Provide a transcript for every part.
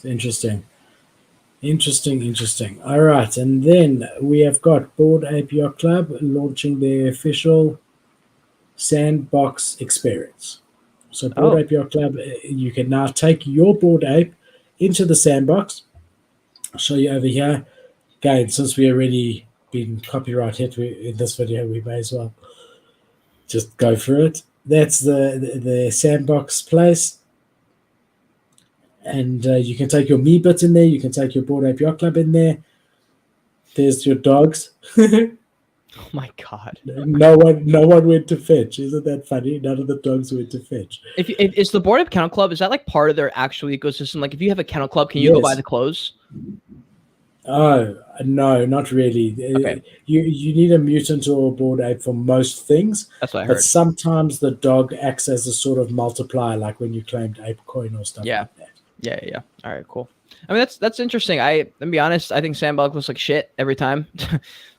Interesting. Interesting. All right, and then we have got Board Ape Yacht Club launching their official sandbox experience. So Board Oh, Ape Yacht Club, you can now take your Board Ape into the sandbox. I'll show you over here. Again, since we already been copyright hit in this video, we may as well just go through it. That's the sandbox place. And you can take your me bit in there. You can take your Board Ape Yacht Club in there. There's your dogs. oh my God. No one went to fetch. Isn't that funny? None of the dogs went to fetch. If is the Board Ape Kennel Club, is that like part of their actual ecosystem? Like if you have a kennel club, can you go buy Yes. the clothes? Oh no, not really. Okay. You need a mutant or a Board Ape for most things, That's what I but heard. sometimes the dog acts as a sort of multiplier, like when you claimed Ape Coin or stuff Yeah. like that. Yeah. All right, cool. I mean, that's interesting. Let me be honest. I think Sandbox looks like shit every time.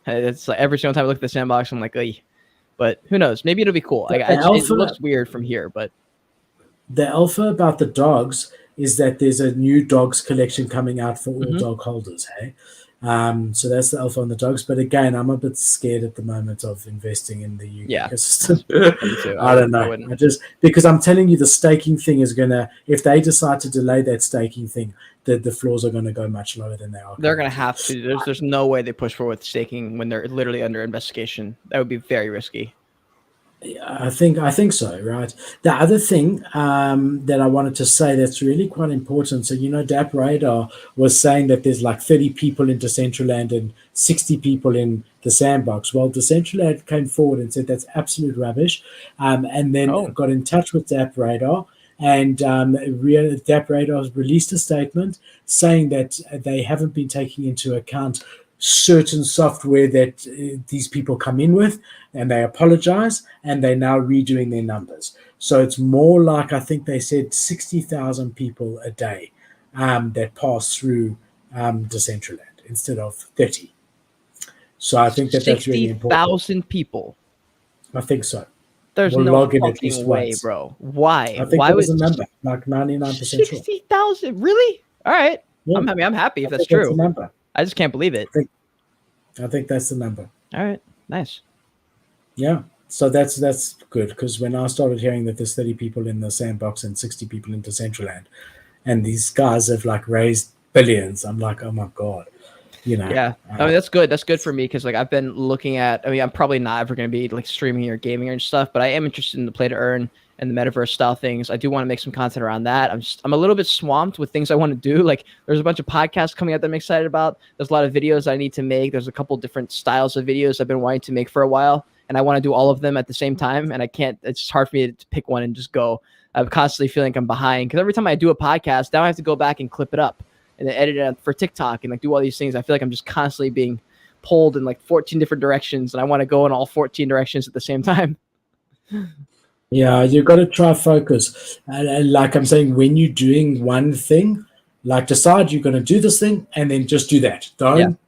It's like every single time I look at the Sandbox, I'm like, ey. But who knows? Maybe it'll be cool. Like, it looks weird from here, but The alpha about the dogs is that there's a new dogs collection coming out for all Mhm. dog holders. Hey, so that's the alpha on the dogs. But again, I'm a bit scared at the moment of investing in the Yeah. ecosystem. me too. I don't I know. wouldn't. I just because I'm telling you, the staking thing is gonna. If they decide to delay that staking thing, the floors are gonna go much lower than they are. They're gonna currently. have to. There's no way they push forward with staking when they're literally under investigation. That would be very risky. I think so, right? The other thing that I wanted to say that's really quite important. So DAP Radar was saying that there's like 30 people in Decentraland and 60 people in the sandbox. Well, Decentraland came forward and said that's absolute rubbish, and then Oh. got in touch with DAP Radar. And DAP Radar has released a statement saying that they haven't been taking into account certain software that these people come in with, and they apologize, and they're now redoing their numbers. So it's more like, I think they said 60,000 people a day that pass through Decentraland instead of 30. So I think that's really important. 60,000 people. I think so. There's We'll no log in at least fucking way, once. bro. Why? I think Why that was would a number, like 99% sure. 60,000? Really? All right. Yeah. I'm happy if I that's think that's true. the number. I just can't believe it. I think that's the number. All right. Nice. Yeah. So that's good, because when I started hearing that there's 30 people in the sandbox and 60 people in Decentraland, and these guys have like raised billions, I'm like, oh my God. Yeah. I mean, that's good. That's good for me because like I've been looking at, I mean, I'm probably not ever going to be like streaming or gaming or stuff, but I am interested in the play to earn and the metaverse style things. I do want to make some content around that. I'm a little bit swamped with things I want to do. Like there's a bunch of podcasts coming out that I'm excited about. There's a lot of videos I need to make. There's a couple different styles of videos I've been wanting to make for a while, and I want to do all of them at the same time. And I can't, it's just hard for me to pick one and just go. I'm constantly feeling like I'm behind because every time I do a podcast, now I have to go back and clip it up and then edit it for TikTok and like do all these things. I feel like I'm just constantly being pulled in like 14 different directions, and I want to go in all 14 directions at the same time. Yeah, you've got to try focus. And like I'm saying, when you're doing one thing, like decide you're going to do this thing and then just do that. Don't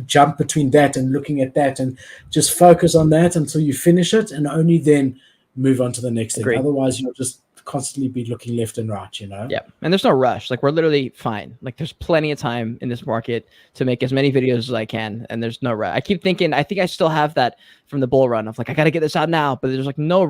jump between that and looking at that, and just focus on that until you finish it, and only then move on to the next thing. Otherwise, you'll just constantly be looking left and right, Yeah, and there's no rush. Like we're literally fine. Like there's plenty of time in this market to make as many videos as I can, and there's no rush. I keep thinking, I think I still have that from the bull run of like I got to get this out now, but there's like no rush.